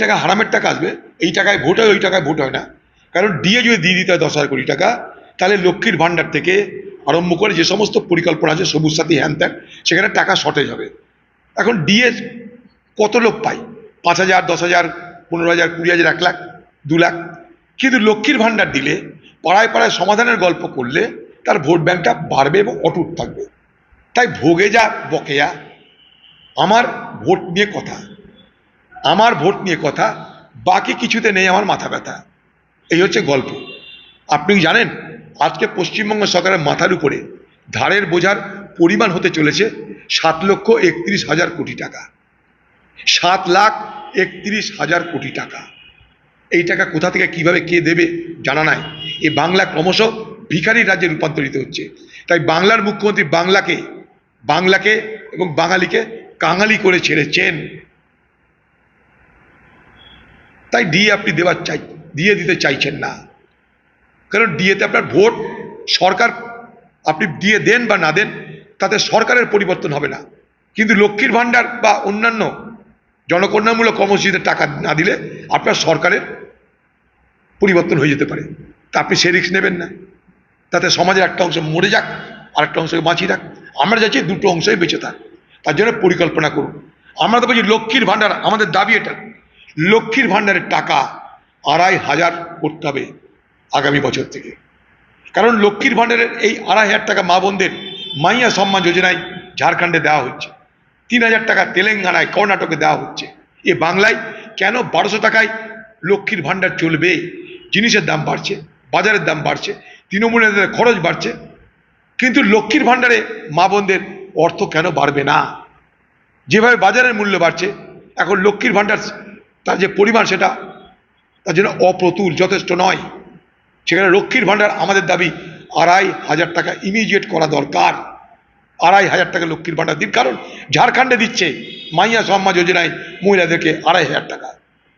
টাকা হারামের টাকা আসবে, এই টাকায় ভোট হয়, ওই টাকায় ভোট হয় না। কারণ ডিএ যদি দিয়ে দিতে হয় 10,000 কোটি টাকা, তাহলে লক্ষ্মীর ভাণ্ডার থেকে আরম্ভ করে যে সমস্ত পরিকল্পনা আছে, সবুজ সাথী হ্যান ত্যান, সেখানে টাকা শর্টেজ হবে। এখন ডিএ কত লোক পায়? 5,000, 10,000, 15,000, 20,000, 1 লাখ, 2 লাখ। কিন্তু লক্ষ্মীর ভাণ্ডার দিলে, পাড়ায় পাড়ায় সমাধানের গল্প করলে তার ভোট ব্যাংকটা বাড়বে এবং অটুট থাকবে। তাই ভোগে যা বকেয়া, আমার ভোট নিয়ে কথা, আমার ভোট নিয়ে কথা, বাকি কিছুতে নেই আমার মাথা ব্যথা। এই হচ্ছে গল্প। আপনি জানেন আজকে পশ্চিমবঙ্গ সরকারের মাথার উপরে ধারের বোঝার পরিমাণ হতে চলেছে 7,31,000 কোটি টাকা। 7,31,000 কোটি টাকা। এই টাকা কোথা থেকে কিভাবে কে দেবে জানা নাই। এ বাংলা ক্রমশ ভিখারির রাজ্যে রূপান্তরিত হচ্ছে। তাই বাংলার মুখ্যমন্ত্রী বাংলাকে এবং বাঙালিকে কাঙালি করে ছেড়েছেন। তাই ডিএ আপনি দিয়ে দিতে চাইছেন না। কারণ ডিএতে আপনার ভোট, সরকার আপনি দিয়ে দেন বা না দেন, তাতে সরকারের পরিবর্তন হবে না। কিন্তু লক্ষ্মীর ভাণ্ডার বা অন্যান্য জনকল্যাণমূলক কর্মসূচিতে টাকা না দিলে আপনার সরকারের পরিবর্তন হয়ে যেতে পারে। তা আপনি সে রিস্ক নেবেন না। তাতে সমাজের একটা অংশ মরে যাক, আর একটা অংশকে বাঁচিয়ে রাখ। আমরা চাইছি দুটো অংশই বেঁচে থাক। তার জন্য পরিকল্পনা করুন। আমরা তো বলছি লক্ষ্মীর ভাণ্ডার, আমাদের দাবি এটা, লক্ষ্মীর ভাণ্ডারের টাকা 2,500 করতে হবে আগামী বছর থেকে। কারণ লক্ষ্মীর ভাণ্ডারের এই 2,500 টাকা মা বোনদের মাইয়া সম্মান যোজনায় ঝাড়খণ্ডে দেওয়া হচ্ছে, 3,000 টাকা তেলেঙ্গানায়, কর্ণাটকে দেওয়া হচ্ছে। এ বাংলায় কেন 1,200 টাকায় লক্ষ্মীর ভাণ্ডার চলবে? জিনিসের দাম বাড়ছে, বাজারের দাম বাড়ছে, তৃণমূল নেতাদের খরচ বাড়ছে, কিন্তু লক্ষ্মীর ভাণ্ডারে মা বোনদের অর্থ কেন বাড়বে না? যেভাবে বাজারের মূল্য বাড়ছে, এখন লক্ষ্মীর ভাণ্ডার তার যে পরিমাণ, সেটা তার জন্য অপ্রতুল, যথেষ্ট নয়। সেখানে লক্ষ্মীর ভাণ্ডার আমাদের দাবি 2,500 টাকা ইমিডিয়েট করা দরকার। 2,500 টাকা লক্ষ্মীর ভাণ্ডার দিন। কারণ ঝাড়খণ্ডে দিচ্ছে মাইয়া সম্মান যোজনায় মহিলাদেরকে 2,500 টাকা।